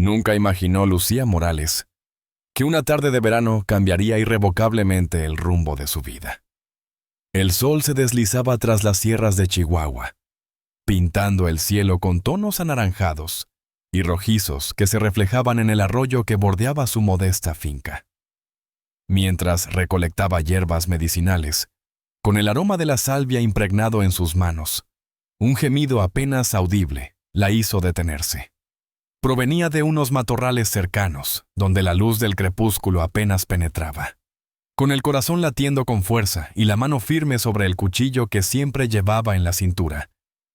Nunca imaginó Lucía Morales que una tarde de verano cambiaría irrevocablemente el rumbo de su vida. El sol se deslizaba tras las sierras de Chihuahua, pintando el cielo con tonos anaranjados y rojizos que se reflejaban en el arroyo que bordeaba su modesta finca. Mientras recolectaba hierbas medicinales, con el aroma de la salvia impregnado en sus manos, un gemido apenas audible la hizo detenerse. Provenía de unos matorrales cercanos, donde la luz del crepúsculo apenas penetraba. Con el corazón latiendo con fuerza y la mano firme sobre el cuchillo que siempre llevaba en la cintura,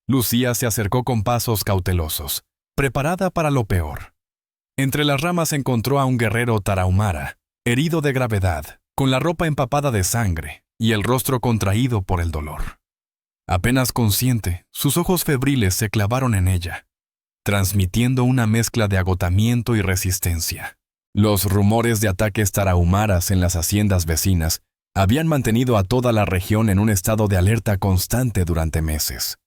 Lucía se acercó con pasos cautelosos, preparada para lo peor. Entre las ramas encontró a un guerrero tarahumara, herido de gravedad, con la ropa empapada de sangre y el rostro contraído por el dolor. Apenas consciente, sus ojos febriles se clavaron en ella, transmitiendo una mezcla de agotamiento y resistencia. Los rumores de ataques tarahumaras en las haciendas vecinas habían mantenido a toda la región en un estado de alerta constante durante meses.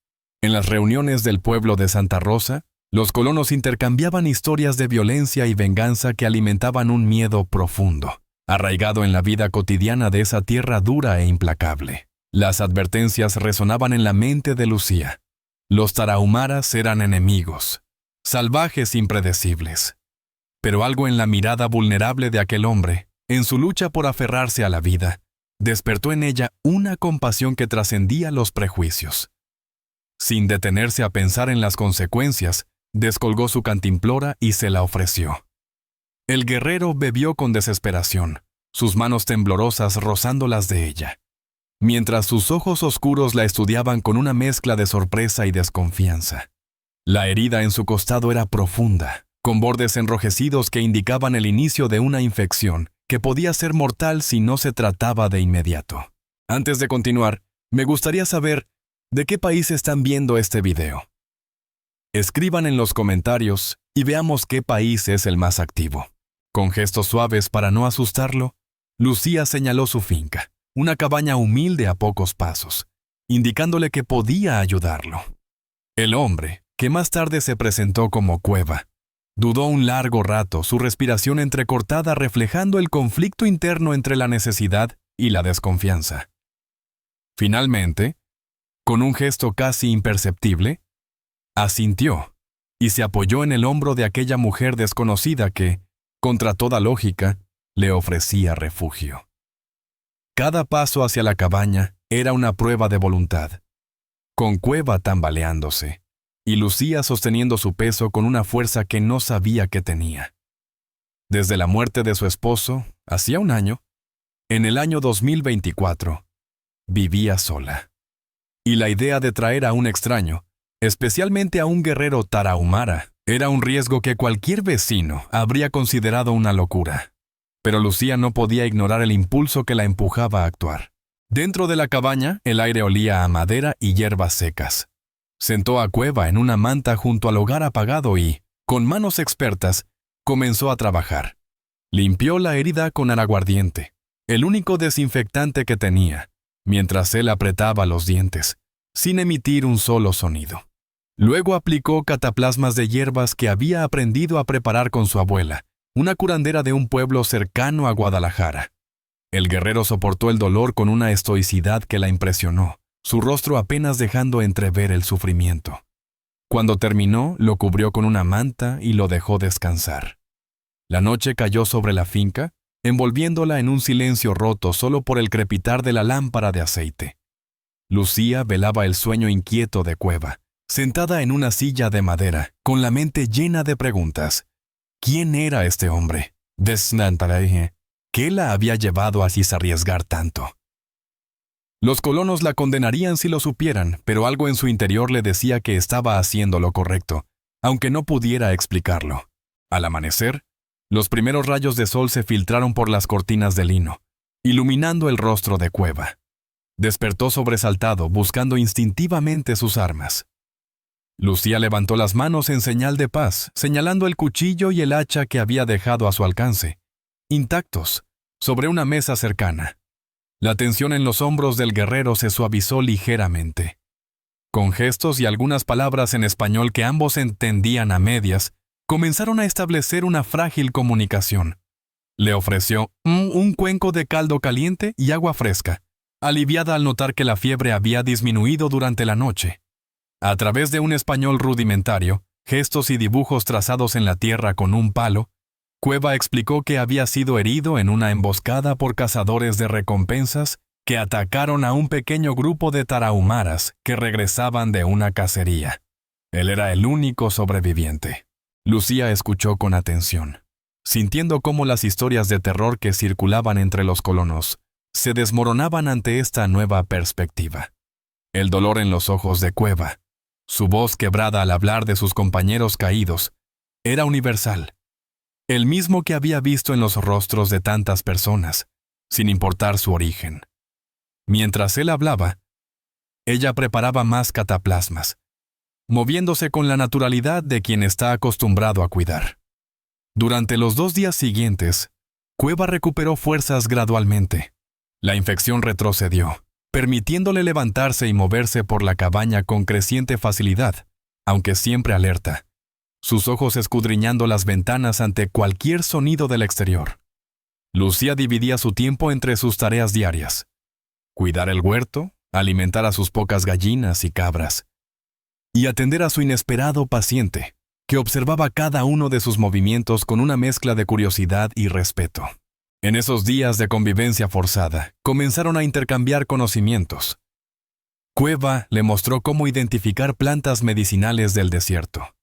En las reuniones del pueblo de Santa Rosa, los colonos intercambiaban historias de violencia y venganza que alimentaban un miedo profundo, arraigado en la vida cotidiana de esa tierra dura e implacable. Las advertencias resonaban en la mente de Lucía. Los tarahumaras eran enemigos, salvajes impredecibles. Pero algo en la mirada vulnerable de aquel hombre, en su lucha por aferrarse a la vida, despertó en ella una compasión que trascendía los prejuicios. Sin detenerse a pensar en las consecuencias, descolgó su cantimplora y se la ofreció. El guerrero bebió con desesperación, sus manos temblorosas rozando las de ella, mientras sus ojos oscuros la estudiaban con una mezcla de sorpresa y desconfianza. La herida en su costado era profunda, con bordes enrojecidos que indicaban el inicio de una infección que podía ser mortal si no se trataba de inmediato. Antes de continuar, me gustaría saber de qué país están viendo este video. Escriban en los comentarios y veamos qué país es el más activo. Con gestos suaves para no asustarlo, Lucía señaló su finca, una cabaña humilde a pocos pasos, indicándole que podía ayudarlo. El hombre, que más tarde se presentó como Cueva, dudó un largo rato, su respiración entrecortada reflejando el conflicto interno entre la necesidad y la desconfianza. Finalmente, con un gesto casi imperceptible, asintió y se apoyó en el hombro de aquella mujer desconocida que, contra toda lógica, le ofrecía refugio. Cada paso hacia la cabaña era una prueba de voluntad, con Cueva tambaleándose y Lucía sosteniendo su peso con una fuerza que no sabía que tenía. Desde la muerte de su esposo, hacía un año, en el año 2024, vivía sola. Y la idea de traer a un extraño, especialmente a un guerrero tarahumara, era un riesgo que cualquier vecino habría considerado una locura. Pero Lucía no podía ignorar el impulso que la empujaba a actuar. Dentro de la cabaña, el aire olía a madera y hierbas secas. Sentó a Cueva en una manta junto al hogar apagado y, con manos expertas, comenzó a trabajar. Limpió la herida con aguardiente, el único desinfectante que tenía, mientras él apretaba los dientes, sin emitir un solo sonido. Luego aplicó cataplasmas de hierbas que había aprendido a preparar con su abuela, una curandera de un pueblo cercano a Guadalajara. El guerrero soportó el dolor con una estoicidad que la impresionó, su rostro apenas dejando entrever el sufrimiento. Cuando terminó, lo cubrió con una manta y lo dejó descansar. La noche cayó sobre la finca, envolviéndola en un silencio roto solo por el crepitar de la lámpara de aceite. Lucía velaba el sueño inquieto de Cueva, sentada en una silla de madera, con la mente llena de preguntas. ¿Quién era este hombre? ¿Qué la había llevado a arriesgar tanto? Los colonos la condenarían si lo supieran, pero algo en su interior le decía que estaba haciendo lo correcto, aunque no pudiera explicarlo. Al amanecer, los primeros rayos de sol se filtraron por las cortinas de lino, iluminando el rostro de Cueva. Despertó sobresaltado, buscando instintivamente sus armas. Lucía levantó las manos en señal de paz, señalando el cuchillo y el hacha que había dejado a su alcance, intactos, sobre una mesa cercana. La tensión en los hombros del guerrero se suavizó ligeramente. Con gestos y algunas palabras en español que ambos entendían a medias, comenzaron a establecer una frágil comunicación. Le ofreció un cuenco de caldo caliente y agua fresca, aliviada al notar que la fiebre había disminuido durante la noche. A través de un español rudimentario, gestos y dibujos trazados en la tierra con un palo, Cueva explicó que había sido herido en una emboscada por cazadores de recompensas que atacaron a un pequeño grupo de tarahumaras que regresaban de una cacería. Él era el único sobreviviente. Lucía escuchó con atención, sintiendo cómo las historias de terror que circulaban entre los colonos se desmoronaban ante esta nueva perspectiva. El dolor en los ojos de Cueva, su voz quebrada al hablar de sus compañeros caídos, era universal, el mismo que había visto en los rostros de tantas personas, sin importar su origen. Mientras él hablaba, ella preparaba más cataplasmas, moviéndose con la naturalidad de quien está acostumbrado a cuidar. Durante los 2 días siguientes, Cueva recuperó fuerzas gradualmente. La infección retrocedió, permitiéndole levantarse y moverse por la cabaña con creciente facilidad, aunque siempre alerta, sus ojos escudriñando las ventanas ante cualquier sonido del exterior. Lucía dividía su tiempo entre sus tareas diarias: cuidar el huerto, alimentar a sus pocas gallinas y cabras, y atender a su inesperado paciente, que observaba cada uno de sus movimientos con una mezcla de curiosidad y respeto. En esos días de convivencia forzada, comenzaron a intercambiar conocimientos. Cueva le mostró cómo identificar plantas medicinales del desierto,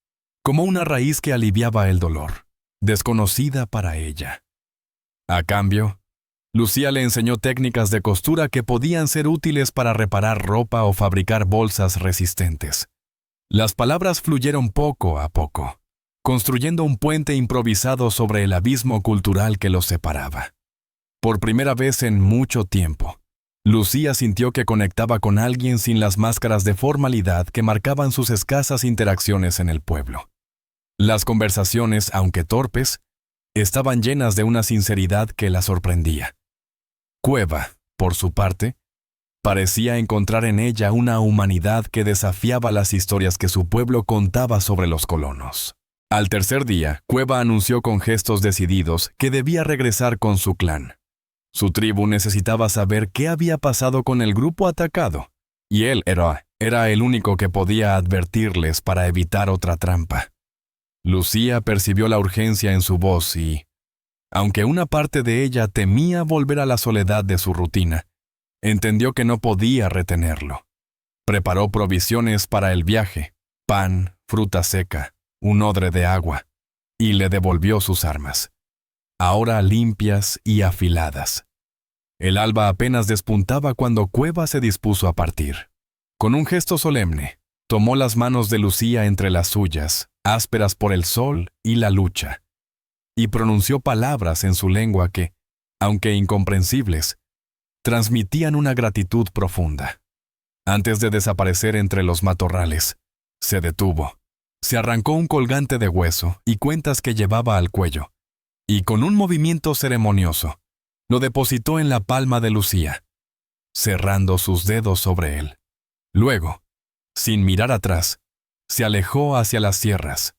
como una raíz que aliviaba el dolor, desconocida para ella. A cambio, Lucía le enseñó técnicas de costura que podían ser útiles para reparar ropa o fabricar bolsas resistentes. Las palabras fluyeron poco a poco, construyendo un puente improvisado sobre el abismo cultural que los separaba. Por primera vez en mucho tiempo, Lucía sintió que conectaba con alguien sin las máscaras de formalidad que marcaban sus escasas interacciones en el pueblo. Las conversaciones, aunque torpes, estaban llenas de una sinceridad que la sorprendía. Cueva, por su parte, parecía encontrar en ella una humanidad que desafiaba las historias que su pueblo contaba sobre los colonos. Al tercer día, Cueva anunció con gestos decididos que debía regresar con su clan. Su tribu necesitaba saber qué había pasado con el grupo atacado, y él era el único que podía advertirles para evitar otra trampa. Lucía percibió la urgencia en su voz y, aunque una parte de ella temía volver a la soledad de su rutina, entendió que no podía retenerlo. Preparó provisiones para el viaje: pan, fruta seca, un odre de agua, y le devolvió sus armas, ahora limpias y afiladas. El alba apenas despuntaba cuando Cueva se dispuso a partir. Con un gesto solemne, tomó las manos de Lucía entre las suyas, ásperas por el sol y la lucha, y pronunció palabras en su lengua que, aunque incomprensibles, transmitían una gratitud profunda. Antes de desaparecer entre los matorrales, se detuvo. Se arrancó un colgante de hueso y cuentas que llevaba al cuello, y con un movimiento ceremonioso, lo depositó en la palma de Lucía, cerrando sus dedos sobre él. Luego, sin mirar atrás, se alejó hacia las sierras,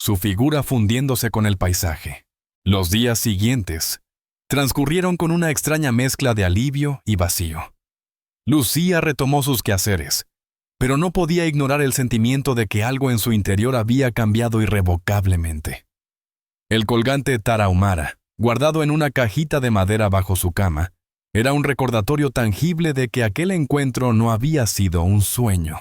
su figura fundiéndose con el paisaje. Los días siguientes transcurrieron con una extraña mezcla de alivio y vacío. Lucía retomó sus quehaceres, pero no podía ignorar el sentimiento de que algo en su interior había cambiado irrevocablemente. El colgante tarahumara, guardado en una cajita de madera bajo su cama, era un recordatorio tangible de que aquel encuentro no había sido un sueño.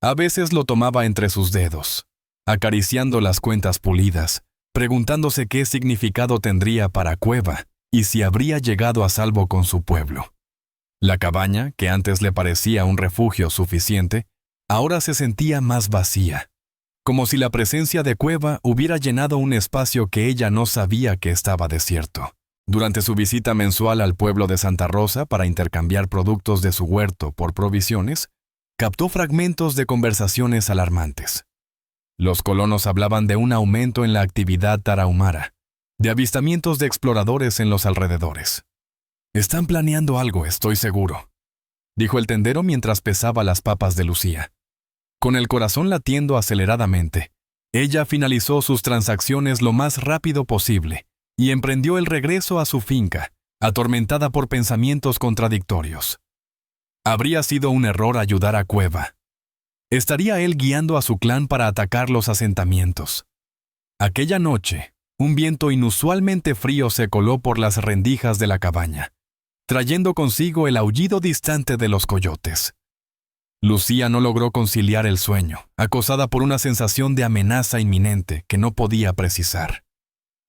A veces lo tomaba entre sus dedos, acariciando las cuentas pulidas, preguntándose qué significado tendría para Cueva y si habría llegado a salvo con su pueblo. La cabaña, que antes le parecía un refugio suficiente, ahora se sentía más vacía, como si la presencia de Cueva hubiera llenado un espacio que ella no sabía que estaba desierto. Durante su visita mensual al pueblo de Santa Rosa para intercambiar productos de su huerto por provisiones, captó fragmentos de conversaciones alarmantes. Los colonos hablaban de un aumento en la actividad tarahumara, de avistamientos de exploradores en los alrededores. «Están planeando algo, estoy seguro», dijo el tendero mientras pesaba las papas de Lucía. Con el corazón latiendo aceleradamente, Ella finalizó sus transacciones lo más rápido posible y emprendió el regreso a su finca, atormentada por pensamientos contradictorios. Habría sido un error ayudar a Cueva. Estaría él guiando a su clan para atacar los asentamientos. Aquella noche, un viento inusualmente frío se coló por las rendijas de la cabaña, trayendo consigo el aullido distante de los coyotes. Lucía no logró conciliar el sueño, acosada por una sensación de amenaza inminente que no podía precisar.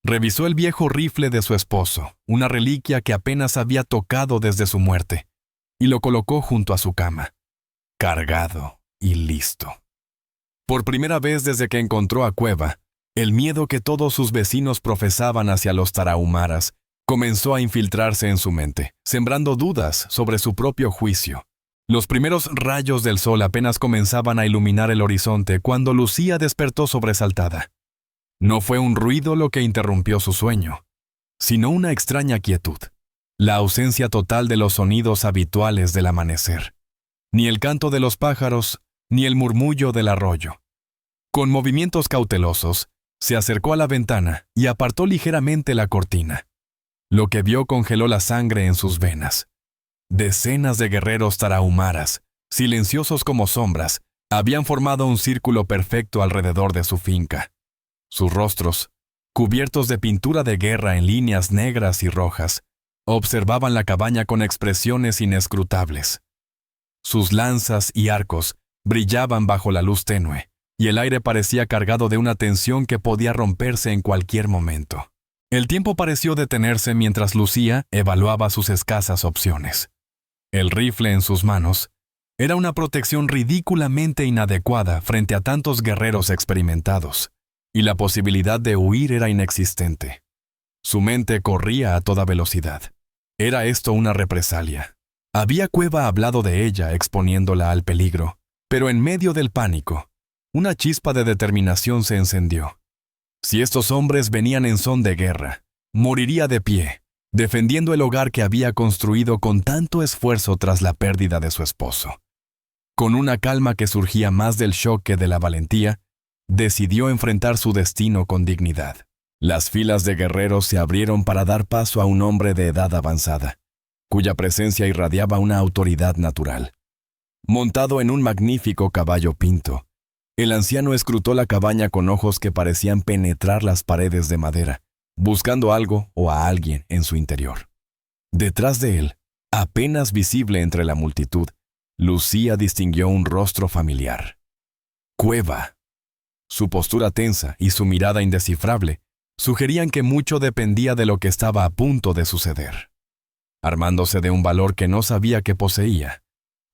Revisó el viejo rifle de su esposo, una reliquia que apenas había tocado desde su muerte, y lo colocó junto a su cama, cargado y listo. Por primera vez desde que encontró a Cueva, el miedo que todos sus vecinos profesaban hacia los tarahumaras comenzó a infiltrarse en su mente, sembrando dudas sobre su propio juicio. Los primeros rayos del sol apenas comenzaban a iluminar el horizonte cuando Lucía despertó sobresaltada. No fue un ruido lo que interrumpió su sueño, sino una extraña quietud, la ausencia total de los sonidos habituales del amanecer, ni el canto de los pájaros, ni el murmullo del arroyo. Con movimientos cautelosos, se acercó a la ventana y apartó ligeramente la cortina. Lo que vio congeló la sangre en sus venas. Decenas de guerreros tarahumaras, silenciosos como sombras, habían formado un círculo perfecto alrededor de su finca. Sus rostros, cubiertos de pintura de guerra en líneas negras y rojas, observaban la cabaña con expresiones inescrutables. Sus lanzas y arcos brillaban bajo la luz tenue, y el aire parecía cargado de una tensión que podía romperse en cualquier momento. El tiempo pareció detenerse mientras Lucía evaluaba sus escasas opciones. El rifle en sus manos era una protección ridículamente inadecuada frente a tantos guerreros experimentados, y la posibilidad de huir era inexistente. Su mente corría a toda velocidad. ¿Era esto una represalia? Había Cueva hablado de ella exponiéndola al peligro, pero en medio del pánico, una chispa de determinación se encendió. Si estos hombres venían en son de guerra, moriría de pie, defendiendo el hogar que había construido con tanto esfuerzo tras la pérdida de su esposo. Con una calma que surgía más del shock que de la valentía, decidió enfrentar su destino con dignidad. Las filas de guerreros se abrieron para dar paso a un hombre de edad avanzada, cuya presencia irradiaba una autoridad natural. Montado en un magnífico caballo pinto, el anciano escrutó la cabaña con ojos que parecían penetrar las paredes de madera, buscando algo o a alguien en su interior. Detrás de él, apenas visible entre la multitud, Lucía distinguió un rostro familiar. Cueva. Su postura tensa y su mirada indescifrable sugerían que mucho dependía de lo que estaba a punto de suceder. Armándose de un valor que no sabía que poseía,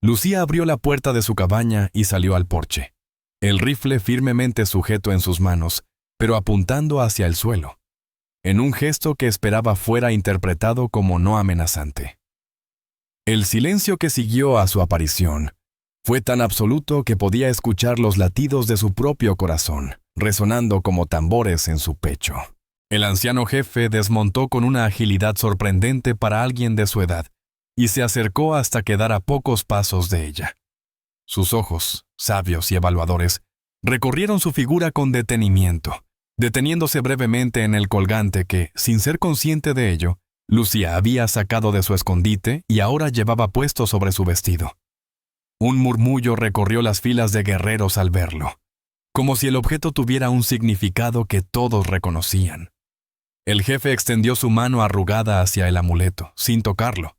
Lucía abrió la puerta de su cabaña y salió al porche, el rifle firmemente sujeto en sus manos, pero apuntando hacia el suelo, en un gesto que esperaba fuera interpretado como no amenazante. El silencio que siguió a su aparición fue tan absoluto que podía escuchar los latidos de su propio corazón, resonando como tambores en su pecho. El anciano jefe desmontó con una agilidad sorprendente para alguien de su edad y se acercó hasta quedar a pocos pasos de ella. Sus ojos, sabios y evaluadores, recorrieron su figura con detenimiento, deteniéndose brevemente en el colgante que, sin ser consciente de ello, Lucía había sacado de su escondite y ahora llevaba puesto sobre su vestido. Un murmullo recorrió las filas de guerreros al verlo, como si el objeto tuviera un significado que todos reconocían. El jefe extendió su mano arrugada hacia el amuleto, sin tocarlo,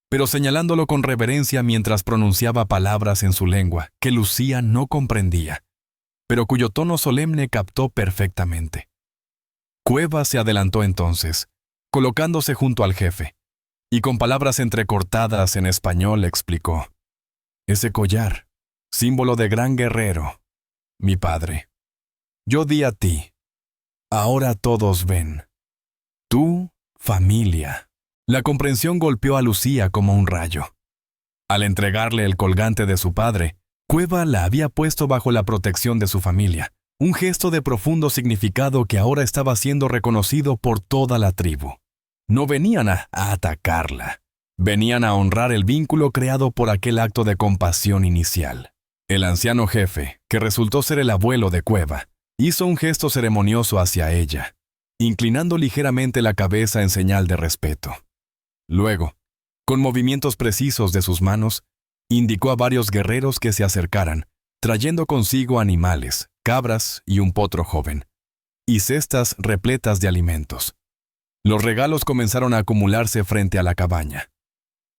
pero señalándolo con reverencia mientras pronunciaba palabras en su lengua que Lucía no comprendía, pero cuyo tono solemne captó perfectamente. Cueva se adelantó entonces, colocándose junto al jefe, y con palabras entrecortadas en español explicó: «Ese collar, símbolo de gran guerrero, mi padre. Yo di a ti. Ahora todos ven. Tu familia». La comprensión golpeó a Lucía como un rayo. Al entregarle el colgante de su padre, Cueva la había puesto bajo la protección de su familia, un gesto de profundo significado que ahora estaba siendo reconocido por toda la tribu. No venían a atacarla, venían a honrar el vínculo creado por aquel acto de compasión inicial. El anciano jefe, que resultó ser el abuelo de Cueva, hizo un gesto ceremonioso hacia ella, inclinando ligeramente la cabeza en señal de respeto. Luego, con movimientos precisos de sus manos, indicó a varios guerreros que se acercaran, trayendo consigo animales, cabras y un potro joven, y cestas repletas de alimentos. Los regalos comenzaron a acumularse frente a la cabaña.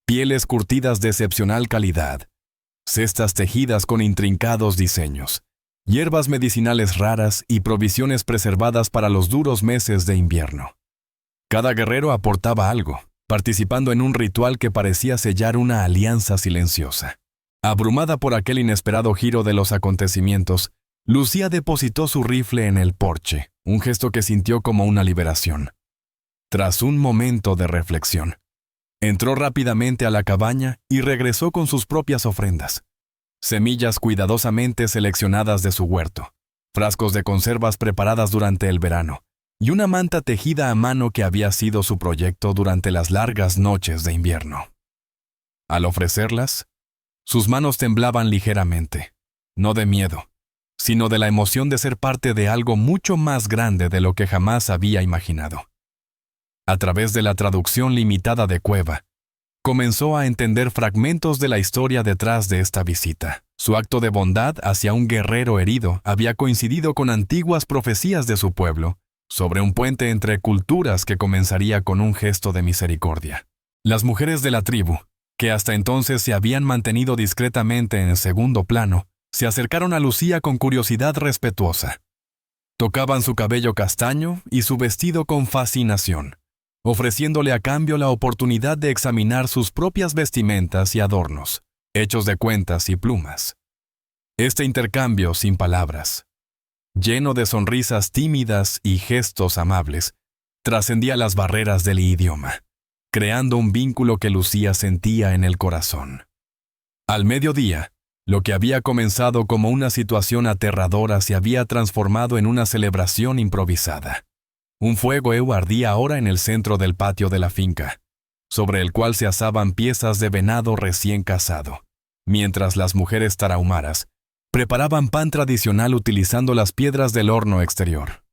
Pieles curtidas de excepcional calidad, cestas tejidas con intrincados diseños, hierbas medicinales raras y provisiones preservadas para los duros meses de invierno. Cada guerrero aportaba algo, participando en un ritual que parecía sellar una alianza silenciosa. Abrumada por aquel inesperado giro de los acontecimientos, Lucía depositó su rifle en el porche, un gesto que sintió como una liberación. Tras un momento de reflexión, entró rápidamente a la cabaña y regresó con sus propias ofrendas. Semillas cuidadosamente seleccionadas de su huerto, frascos de conservas preparadas durante el verano, y una manta tejida a mano que había sido su proyecto durante las largas noches de invierno. Al ofrecerlas, sus manos temblaban ligeramente, no de miedo, sino de la emoción de ser parte de algo mucho más grande de lo que jamás había imaginado. A través de la traducción limitada de Cueva, comenzó a entender fragmentos de la historia detrás de esta visita. Su acto de bondad hacia un guerrero herido había coincidido con antiguas profecías de su pueblo, sobre un puente entre culturas que comenzaría con un gesto de misericordia. Las mujeres de la tribu, que hasta entonces se habían mantenido discretamente en segundo plano, se acercaron a Lucía con curiosidad respetuosa. Tocaban su cabello castaño y su vestido con fascinación, ofreciéndole a cambio la oportunidad de examinar sus propias vestimentas y adornos, hechos de cuentas y plumas. Este intercambio sin palabras, lleno de sonrisas tímidas y gestos amables, trascendía las barreras del idioma, creando un vínculo que Lucía sentía en el corazón. Al mediodía, lo que había comenzado como una situación aterradora se había transformado en una celebración improvisada. Un fuego ardía ahora en el centro del patio de la finca, sobre el cual se asaban piezas de venado recién cazado, mientras las mujeres tarahumaras preparaban pan tradicional utilizando las piedras del horno exterior.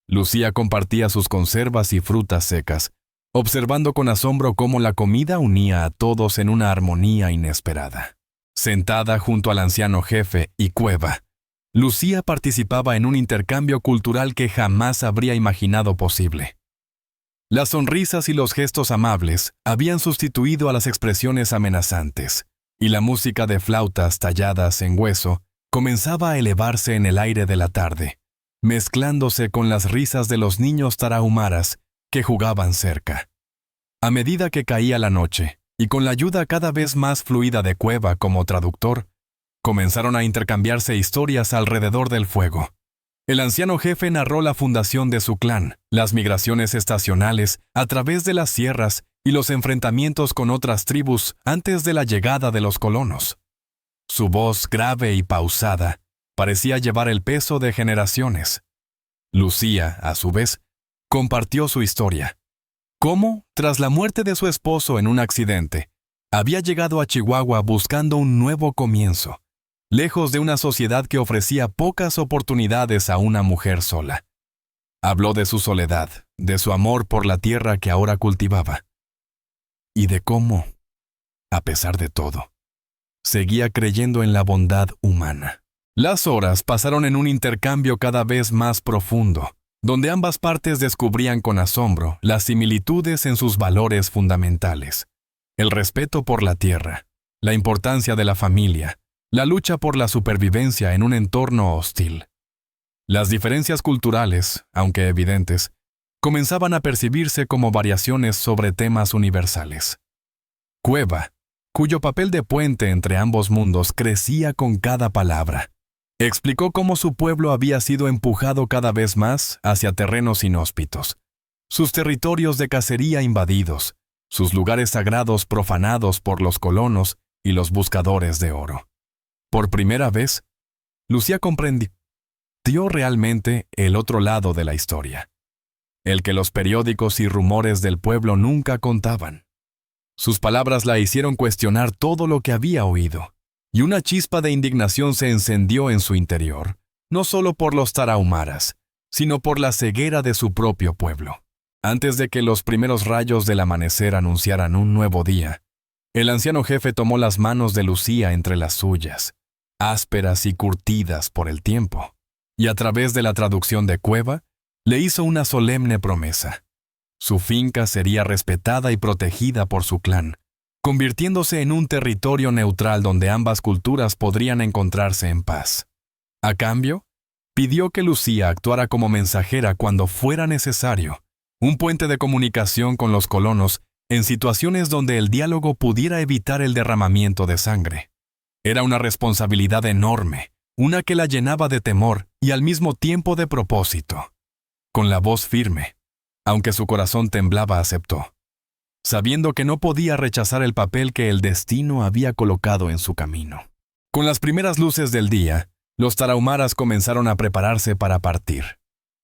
Lucía compartía sus conservas y frutas secas, observando con asombro cómo la comida unía a todos en una armonía inesperada. Sentada junto al anciano jefe y Cueva, Lucía participaba en un intercambio cultural que jamás habría imaginado posible. Las sonrisas y los gestos amables habían sustituido a las expresiones amenazantes, y la música de flautas talladas en hueso comenzaba a elevarse en el aire de la tarde, mezclándose con las risas de los niños tarahumaras que jugaban cerca. A medida que caía la noche, y con la ayuda cada vez más fluida de Cueva como traductor, comenzaron a intercambiarse historias alrededor del fuego. El anciano jefe narró la fundación de su clan, las migraciones estacionales a través de las sierras y los enfrentamientos con otras tribus antes de la llegada de los colonos. Su voz grave y pausada parecía llevar el peso de generaciones. Lucía, a su vez, compartió su historia. Cómo, tras la muerte de su esposo en un accidente, había llegado a Chihuahua buscando un nuevo comienzo, lejos de una sociedad que ofrecía pocas oportunidades a una mujer sola. Habló de su soledad, de su amor por la tierra que ahora cultivaba, y de cómo, a pesar de todo, seguía creyendo en la bondad humana. Las horas pasaron en un intercambio cada vez más profundo, donde ambas partes descubrían con asombro las similitudes en sus valores fundamentales: el respeto por la tierra, la importancia de la familia, la lucha por la supervivencia en un entorno hostil. Las diferencias culturales, aunque evidentes, comenzaban a percibirse como variaciones sobre temas universales. Cueva, cuyo papel de puente entre ambos mundos crecía con cada palabra, explicó cómo su pueblo había sido empujado cada vez más hacia terrenos inhóspitos, sus territorios de cacería invadidos, sus lugares sagrados profanados por los colonos y los buscadores de oro. Por primera vez, Lucía comprendió realmente el otro lado de la historia, el que los periódicos y rumores del pueblo nunca contaban. Sus palabras la hicieron cuestionar todo lo que había oído, y una chispa de indignación se encendió en su interior, no solo por los tarahumaras, sino por la ceguera de su propio pueblo. Antes de que los primeros rayos del amanecer anunciaran un nuevo día, el anciano jefe tomó las manos de Lucía entre las suyas, ásperas y curtidas por el tiempo, y a través de la traducción de Cueva, le hizo una solemne promesa. Su finca sería respetada y protegida por su clan, convirtiéndose en un territorio neutral donde ambas culturas podrían encontrarse en paz. A cambio, pidió que Lucía actuara como mensajera cuando fuera necesario, un puente de comunicación con los colonos en situaciones donde el diálogo pudiera evitar el derramamiento de sangre. Era una responsabilidad enorme, una que la llenaba de temor y al mismo tiempo de propósito. Con la voz firme, aunque su corazón temblaba, aceptó, sabiendo que no podía rechazar el papel que el destino había colocado en su camino. Con las primeras luces del día, los tarahumaras comenzaron a prepararse para partir.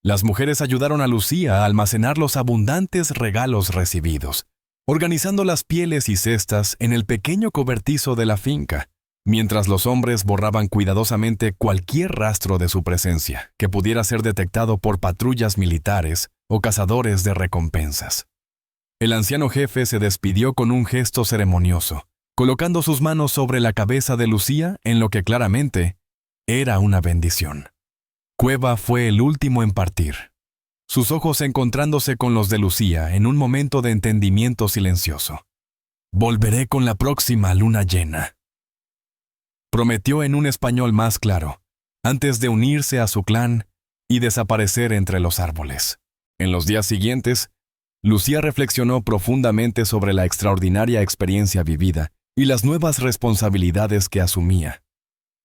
Las mujeres ayudaron a Lucía a almacenar los abundantes regalos recibidos, organizando las pieles y cestas en el pequeño cobertizo de la finca, mientras los hombres borraban cuidadosamente cualquier rastro de su presencia que pudiera ser detectado por patrullas militares o cazadores de recompensas. El anciano jefe se despidió con un gesto ceremonioso, colocando sus manos sobre la cabeza de Lucía en lo que claramente era una bendición. Cueva fue el último en partir, sus ojos encontrándose con los de Lucía en un momento de entendimiento silencioso. «Volveré con la próxima luna llena», prometió en un español más claro, antes de unirse a su clan y desaparecer entre los árboles. En los días siguientes, Lucía reflexionó profundamente sobre la extraordinaria experiencia vivida y las nuevas responsabilidades que asumía.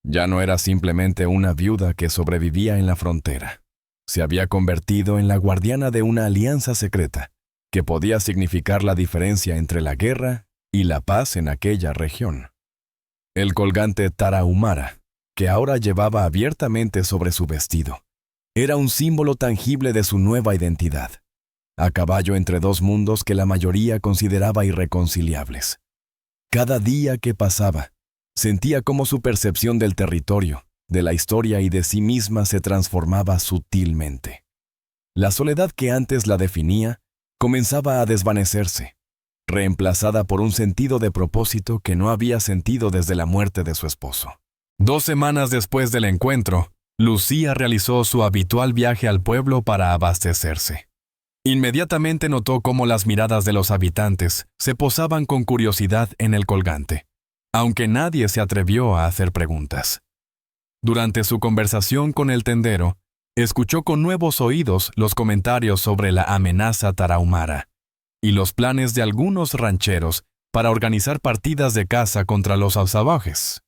Ya no era simplemente una viuda que sobrevivía en la frontera. Se había convertido en la guardiana de una alianza secreta, que podía significar la diferencia entre la guerra y la paz en aquella región. El colgante tarahumara, que ahora llevaba abiertamente sobre su vestido, era un símbolo tangible de su nueva identidad, a caballo entre dos mundos que la mayoría consideraba irreconciliables. Cada día que pasaba, sentía cómo su percepción del territorio, de la historia y de sí misma se transformaba sutilmente. La soledad que antes la definía comenzaba a desvanecerse, reemplazada por un sentido de propósito que no había sentido desde la muerte de su esposo. 2 semanas después del encuentro, Lucía realizó su habitual viaje al pueblo para abastecerse. Inmediatamente notó cómo las miradas de los habitantes se posaban con curiosidad en el colgante, aunque nadie se atrevió a hacer preguntas. Durante su conversación con el tendero, escuchó con nuevos oídos los comentarios sobre la amenaza tarahumara y los planes de algunos rancheros para organizar partidas de caza contra los salvajes.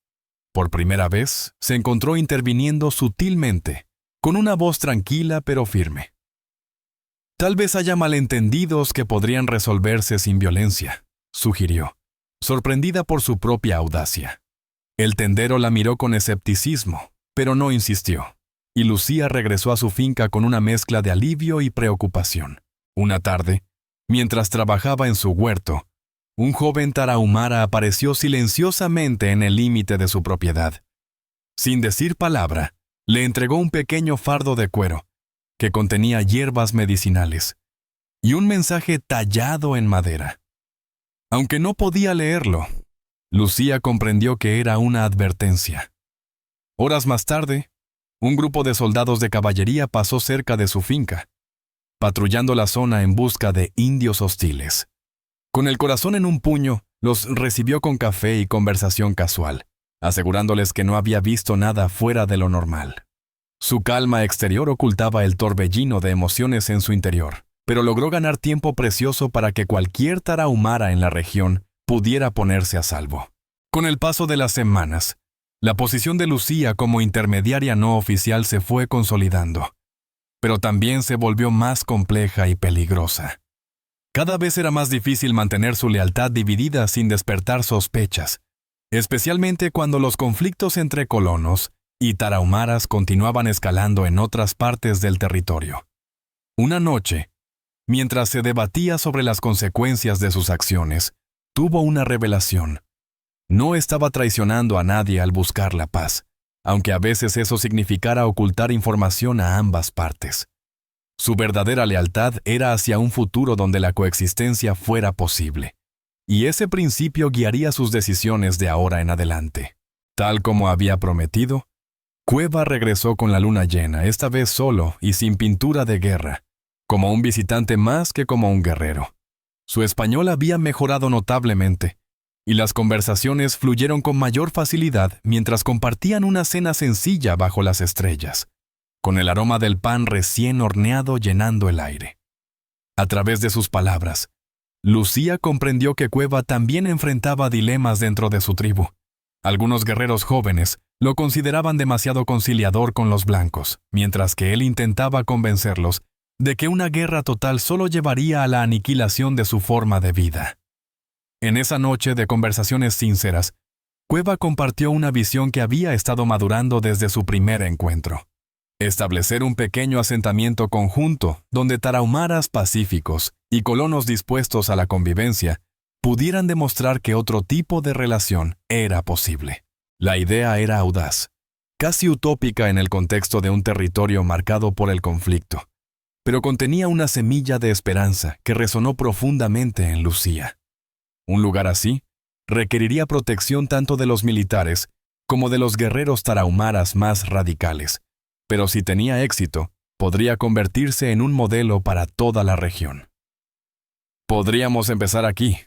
Por primera vez, se encontró interviniendo sutilmente, con una voz tranquila pero firme. «Tal vez haya malentendidos que podrían resolverse sin violencia», sugirió, sorprendida por su propia audacia. El tendero la miró con escepticismo, pero no insistió, y Lucía regresó a su finca con una mezcla de alivio y preocupación. Una tarde, mientras trabajaba en su huerto, un joven tarahumara apareció silenciosamente en el límite de su propiedad. Sin decir palabra, le entregó un pequeño fardo de cuero, que contenía hierbas medicinales, y un mensaje tallado en madera. Aunque no podía leerlo, Lucía comprendió que era una advertencia. Horas más tarde, un grupo de soldados de caballería pasó cerca de su finca, patrullando la zona en busca de indios hostiles. Con el corazón en un puño, los recibió con café y conversación casual, asegurándoles que no había visto nada fuera de lo normal. Su calma exterior ocultaba el torbellino de emociones en su interior, pero logró ganar tiempo precioso para que cualquier tarahumara en la región pudiera ponerse a salvo. Con el paso de las semanas, la posición de Lucía como intermediaria no oficial se fue consolidando, pero también se volvió más compleja y peligrosa. Cada vez era más difícil mantener su lealtad dividida sin despertar sospechas, especialmente cuando los conflictos entre colonos y tarahumaras continuaban escalando en otras partes del territorio. Una noche, mientras se debatía sobre las consecuencias de sus acciones, tuvo una revelación. No estaba traicionando a nadie al buscar la paz, aunque a veces eso significara ocultar información a ambas partes. Su verdadera lealtad era hacia un futuro donde la coexistencia fuera posible, y ese principio guiaría sus decisiones de ahora en adelante. Tal como había prometido, Cueva regresó con la luna llena, esta vez solo y sin pintura de guerra, como un visitante más que como un guerrero. Su español había mejorado notablemente, y las conversaciones fluyeron con mayor facilidad mientras compartían una cena sencilla bajo las estrellas, con el aroma del pan recién horneado llenando el aire. A través de sus palabras, Lucía comprendió que Cueva también enfrentaba dilemas dentro de su tribu. Algunos guerreros jóvenes lo consideraban demasiado conciliador con los blancos, mientras que él intentaba convencerlos de que una guerra total solo llevaría a la aniquilación de su forma de vida. En esa noche de conversaciones sinceras, Cueva compartió una visión que había estado madurando desde su primer encuentro: establecer un pequeño asentamiento conjunto donde tarahumaras pacíficos y colonos dispuestos a la convivencia pudieran demostrar que otro tipo de relación era posible. La idea era audaz, casi utópica en el contexto de un territorio marcado por el conflicto, pero contenía una semilla de esperanza que resonó profundamente en Lucía. Un lugar así requeriría protección tanto de los militares como de los guerreros tarahumaras más radicales, pero si tenía éxito, podría convertirse en un modelo para toda la región. «Podríamos empezar aquí,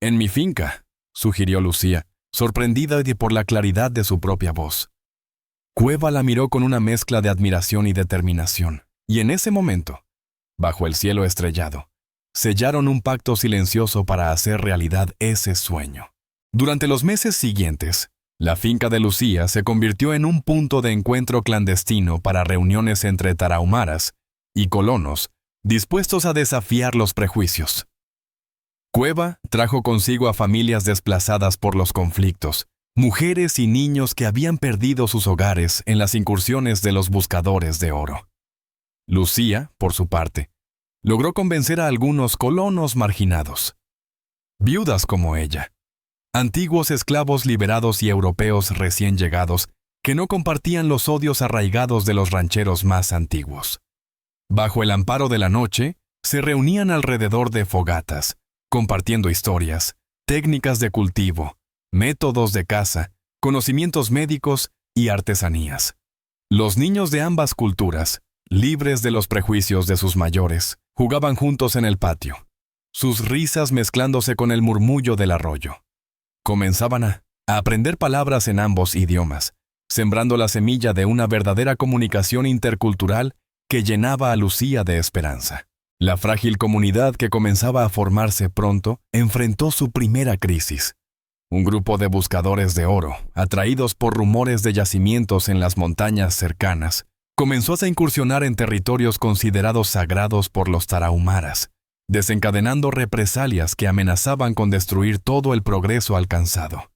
en mi finca», sugirió Lucía, sorprendida por la claridad de su propia voz. Cueva la miró con una mezcla de admiración y determinación, y en ese momento, bajo el cielo estrellado, sellaron un pacto silencioso para hacer realidad ese sueño. Durante los meses siguientes, la finca de Lucía se convirtió en un punto de encuentro clandestino para reuniones entre tarahumaras y colonos dispuestos a desafiar los prejuicios. Cueva trajo consigo a familias desplazadas por los conflictos, mujeres y niños que habían perdido sus hogares en las incursiones de los buscadores de oro. Lucía, por su parte, logró convencer a algunos colonos marginados, viudas como ella, antiguos esclavos liberados y europeos recién llegados que no compartían los odios arraigados de los rancheros más antiguos. Bajo el amparo de la noche, se reunían alrededor de fogatas, compartiendo historias, técnicas de cultivo, métodos de caza, conocimientos médicos y artesanías. Los niños de ambas culturas, libres de los prejuicios de sus mayores, jugaban juntos en el patio, sus risas mezclándose con el murmullo del arroyo. Comenzaban a aprender palabras en ambos idiomas, sembrando la semilla de una verdadera comunicación intercultural que llenaba a Lucía de esperanza. La frágil comunidad que comenzaba a formarse pronto enfrentó su primera crisis. Un grupo de buscadores de oro, atraídos por rumores de yacimientos en las montañas cercanas, comenzó a incursionar en territorios considerados sagrados por los tarahumaras, desencadenando represalias que amenazaban con destruir todo el progreso alcanzado.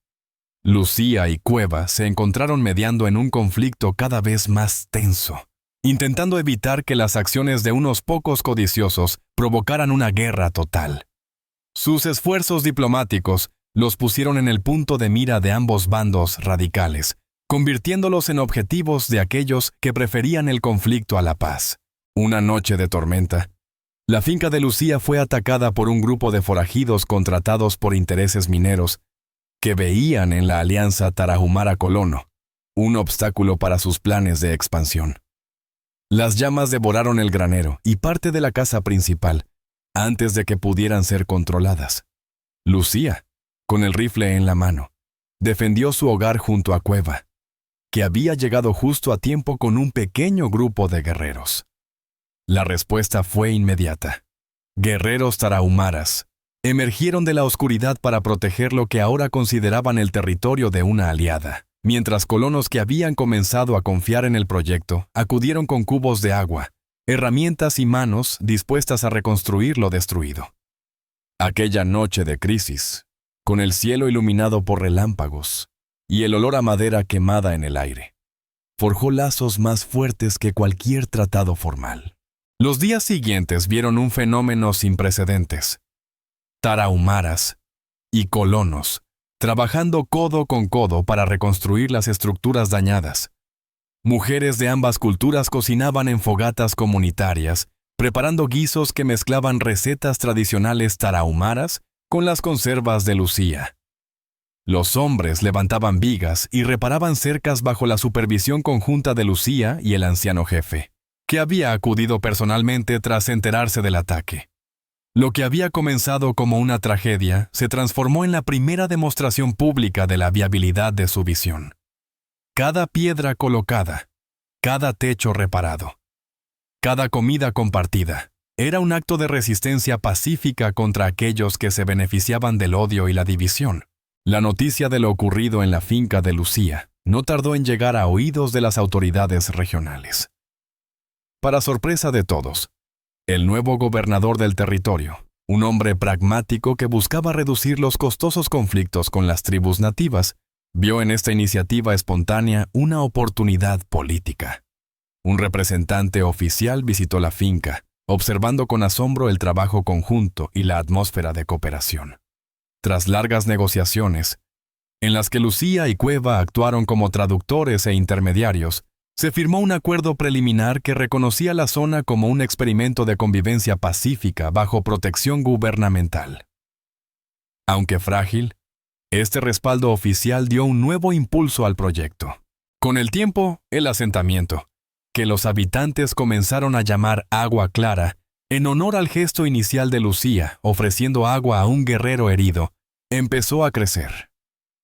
Lucía y Cueva se encontraron mediando en un conflicto cada vez más tenso, intentando evitar que las acciones de unos pocos codiciosos provocaran una guerra total. Sus esfuerzos diplomáticos los pusieron en el punto de mira de ambos bandos radicales, convirtiéndolos en objetivos de aquellos que preferían el conflicto a la paz. Una noche de tormenta, la finca de Lucía fue atacada por un grupo de forajidos contratados por intereses mineros que veían en la alianza tarahumara-colono un obstáculo para sus planes de expansión. Las llamas devoraron el granero y parte de la casa principal antes de que pudieran ser controladas. Lucía, con el rifle en la mano, defendió su hogar junto a Cueva, que había llegado justo a tiempo con un pequeño grupo de guerreros. La respuesta fue inmediata. Guerreros tarahumaras emergieron de la oscuridad para proteger lo que ahora consideraban el territorio de una aliada, mientras colonos que habían comenzado a confiar en el proyecto acudieron con cubos de agua, herramientas y manos dispuestas a reconstruir lo destruido. Aquella noche de crisis, con el cielo iluminado por relámpagos y el olor a madera quemada en el aire, forjó lazos más fuertes que cualquier tratado formal. Los días siguientes vieron un fenómeno sin precedentes. Tarahumaras y colonos trabajando codo con codo para reconstruir las estructuras dañadas, Mujeres de ambas culturas cocinaban en fogatas comunitarias, preparando guisos que mezclaban recetas tradicionales tarahumaras con las conservas de Lucía. Los hombres levantaban vigas y reparaban cercas bajo la supervisión conjunta de Lucía y el anciano jefe, que había acudido personalmente tras enterarse del ataque. Lo que había comenzado como una tragedia se transformó en la primera demostración pública de la viabilidad de su visión. Cada piedra colocada, cada techo reparado, cada comida compartida, era un acto de resistencia pacífica contra aquellos que se beneficiaban del odio y la división. La noticia de lo ocurrido en la finca de Lucía no tardó en llegar a oídos de las autoridades regionales. Para sorpresa de todos, el nuevo gobernador del territorio, un hombre pragmático que buscaba reducir los costosos conflictos con las tribus nativas, vio en esta iniciativa espontánea una oportunidad política. Un representante oficial visitó la finca, observando con asombro el trabajo conjunto y la atmósfera de cooperación. Tras largas negociaciones, en las que Lucía y Cueva actuaron como traductores e intermediarios, se firmó un acuerdo preliminar que reconocía la zona como un experimento de convivencia pacífica bajo protección gubernamental. Aunque frágil, este respaldo oficial dio un nuevo impulso al proyecto. Con el tiempo, el asentamiento, que los habitantes comenzaron a llamar Agua Clara, en honor al gesto inicial de Lucía ofreciendo agua a un guerrero herido, empezó a crecer.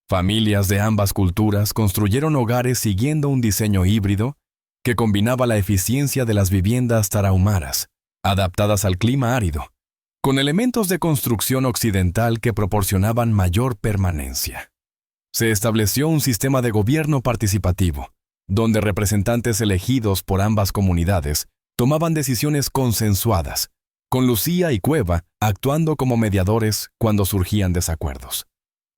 Familias de ambas culturas construyeron hogares siguiendo un diseño híbrido que combinaba la eficiencia de las viviendas tarahumaras, adaptadas al clima árido, con elementos de construcción occidental que proporcionaban mayor permanencia. Se estableció un sistema de gobierno participativo, donde representantes elegidos por ambas comunidades tomaban decisiones consensuadas, con Lucía y Cueva actuando como mediadores cuando surgían desacuerdos.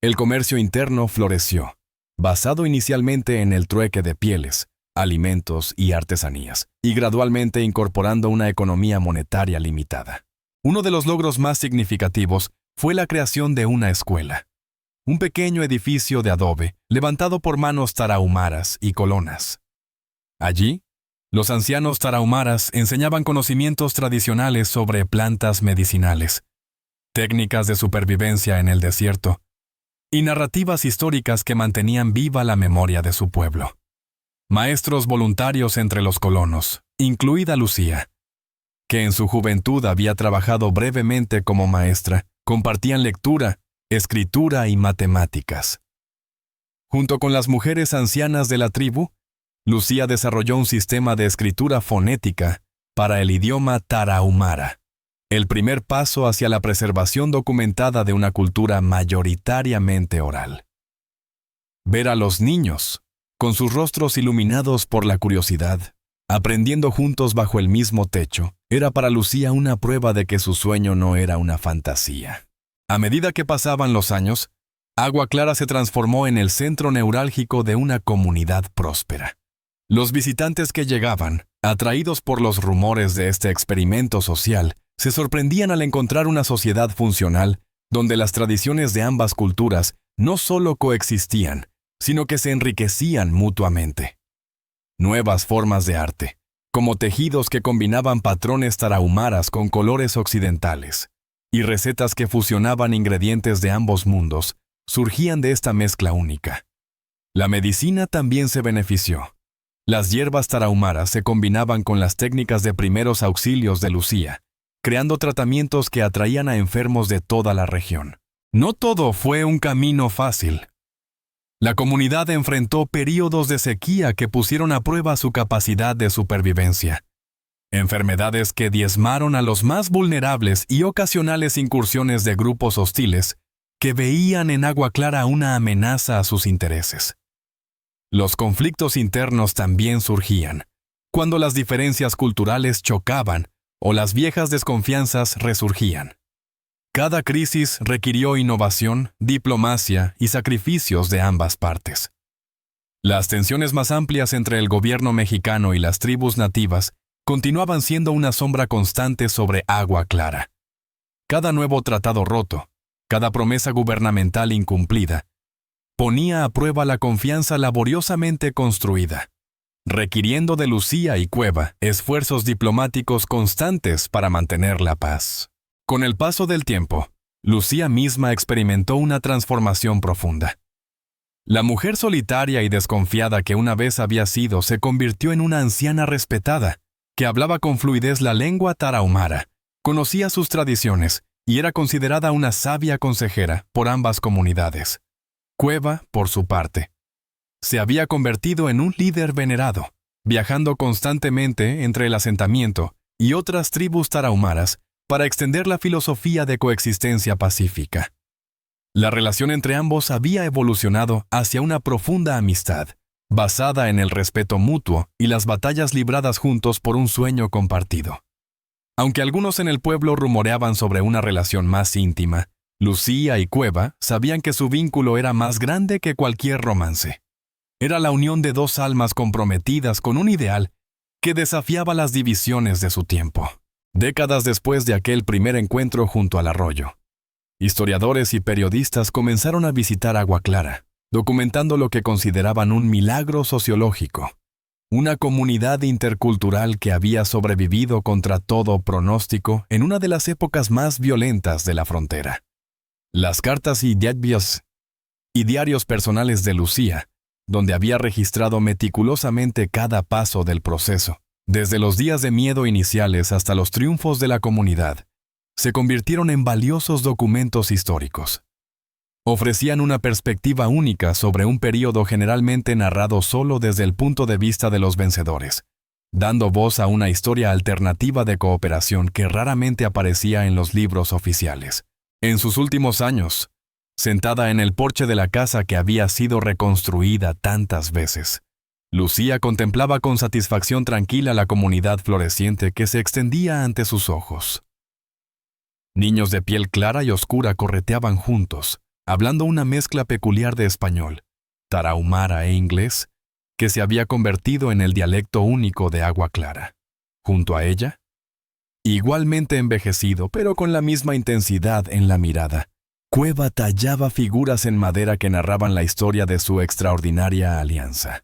El comercio interno floreció, basado inicialmente en el trueque de pieles, alimentos y artesanías, y gradualmente incorporando una economía monetaria limitada. Uno de los logros más significativos fue la creación de una escuela, un pequeño edificio de adobe levantado por manos tarahumaras y colonas. Allí, los ancianos tarahumaras enseñaban conocimientos tradicionales sobre plantas medicinales, técnicas de supervivencia en el desierto, y narrativas históricas que mantenían viva la memoria de su pueblo. Maestros voluntarios entre los colonos, incluida Lucía, que en su juventud había trabajado brevemente como maestra, compartían lectura, escritura y matemáticas. Junto con las mujeres ancianas de la tribu, Lucía desarrolló un sistema de escritura fonética para el idioma tarahumara, el primer paso hacia la preservación documentada de una cultura mayoritariamente oral. Ver a los niños, con sus rostros iluminados por la curiosidad, aprendiendo juntos bajo el mismo techo, era para Lucía una prueba de que su sueño no era una fantasía. A medida que pasaban los años, Agua Clara se transformó en el centro neurálgico de una comunidad próspera. Los visitantes que llegaban, atraídos por los rumores de este experimento social, se sorprendían al encontrar una sociedad funcional donde las tradiciones de ambas culturas no solo coexistían, sino que se enriquecían mutuamente. Nuevas formas de arte, como tejidos que combinaban patrones tarahumaras con colores occidentales, y recetas que fusionaban ingredientes de ambos mundos, surgían de esta mezcla única. La medicina también se benefició. Las hierbas tarahumaras se combinaban con las técnicas de primeros auxilios de Lucía, creando tratamientos que atraían a enfermos de toda la región. No todo fue un camino fácil. La comunidad enfrentó períodos de sequía que pusieron a prueba su capacidad de supervivencia. Enfermedades que diezmaron a los más vulnerables y ocasionales incursiones de grupos hostiles que veían en Agua Clara una amenaza a sus intereses. Los conflictos internos también surgían, cuando las diferencias culturales chocaban o las viejas desconfianzas resurgían. Cada crisis requirió innovación, diplomacia y sacrificios de ambas partes. Las tensiones más amplias entre el gobierno mexicano y las tribus nativas continuaban siendo una sombra constante sobre Agua Clara. Cada nuevo tratado roto, cada promesa gubernamental incumplida, ponía a prueba la confianza laboriosamente construida. requiriendo de Lucía y Cueva esfuerzos diplomáticos constantes para mantener la paz. Con el paso del tiempo, Lucía misma experimentó una transformación profunda. La mujer solitaria y desconfiada que una vez había sido se convirtió en una anciana respetada, que hablaba con fluidez la lengua tarahumara, conocía sus tradiciones y era considerada una sabia consejera por ambas comunidades. Cueva, por su parte, se había convertido en un líder venerado, viajando constantemente entre el asentamiento y otras tribus tarahumaras para extender la filosofía de coexistencia pacífica. La relación entre ambos había evolucionado hacia una profunda amistad, basada en el respeto mutuo y las batallas libradas juntos por un sueño compartido. Aunque algunos en el pueblo rumoreaban sobre una relación más íntima, Lucía y Cueva sabían que su vínculo era más grande que cualquier romance. Era la unión de dos almas comprometidas con un ideal que desafiaba las divisiones de su tiempo. Décadas después de aquel primer encuentro junto al arroyo, historiadores y periodistas comenzaron a visitar Agua Clara, documentando lo que consideraban un milagro sociológico, una comunidad intercultural que había sobrevivido contra todo pronóstico en una de las épocas más violentas de la frontera. Las cartas y diarios personales de Lucía, donde había registrado meticulosamente cada paso del proceso, desde los días de miedo iniciales hasta los triunfos de la comunidad, se convirtieron en valiosos documentos históricos. Ofrecían una perspectiva única sobre un período generalmente narrado solo desde el punto de vista de los vencedores, dando voz a una historia alternativa de cooperación que raramente aparecía en los libros oficiales. En sus últimos años, sentada en el porche de la casa que había sido reconstruida tantas veces, Lucía contemplaba con satisfacción tranquila la comunidad floreciente que se extendía ante sus ojos. Niños de piel clara y oscura correteaban juntos, hablando una mezcla peculiar de español, tarahumara e inglés, que se había convertido en el dialecto único de Agua Clara. Junto a ella, igualmente envejecido, pero con la misma intensidad en la mirada, Cueva tallaba figuras en madera que narraban la historia de su extraordinaria alianza.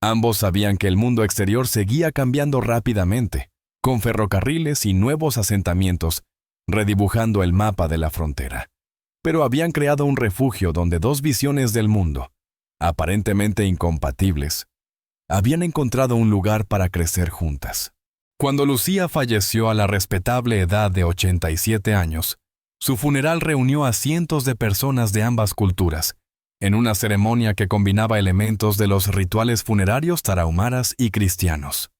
Ambos sabían que el mundo exterior seguía cambiando rápidamente, con ferrocarriles y nuevos asentamientos, redibujando el mapa de la frontera. Pero habían creado un refugio donde dos visiones del mundo, aparentemente incompatibles, habían encontrado un lugar para crecer juntas. Cuando Lucía falleció a la respetable edad de 87 años, su funeral reunió a cientos de personas de ambas culturas, en una ceremonia que combinaba elementos de los rituales funerarios tarahumaras y cristianos.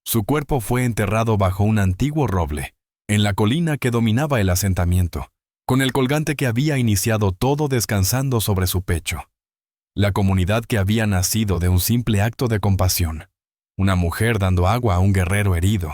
Su cuerpo fue enterrado bajo un antiguo roble, en la colina que dominaba el asentamiento, con el colgante que había iniciado todo descansando sobre su pecho. La comunidad que había nacido de un simple acto de compasión, una mujer dando agua a un guerrero herido,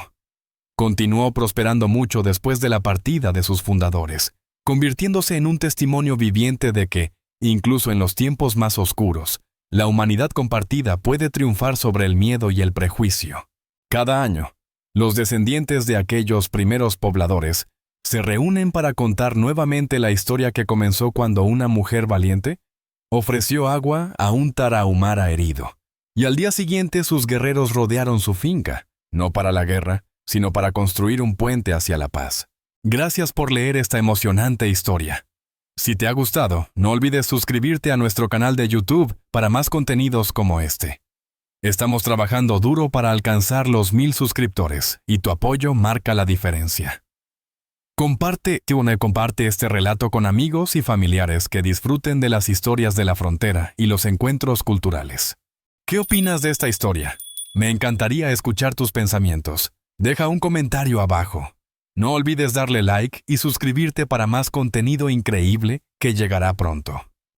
continuó prosperando mucho después de la partida de sus fundadores, convirtiéndose en un testimonio viviente de que, incluso en los tiempos más oscuros, la humanidad compartida puede triunfar sobre el miedo y el prejuicio. Cada año, los descendientes de aquellos primeros pobladores se reúnen para contar nuevamente la historia que comenzó cuando una mujer valiente ofreció agua a un tarahumara herido, y al día siguiente sus guerreros rodearon su finca, no para la guerra, sino para construir un puente hacia la paz. Gracias por leer esta emocionante historia. Si te ha gustado, no olvides suscribirte a nuestro canal de YouTube para más contenidos como este. Estamos trabajando duro para alcanzar los 1000 suscriptores y tu apoyo marca la diferencia. Comparte este relato con amigos y familiares que disfruten de las historias de la frontera y los encuentros culturales. ¿Qué opinas de esta historia? Me encantaría escuchar tus pensamientos. Deja un comentario abajo. No olvides darle like y suscribirte para más contenido increíble que llegará pronto.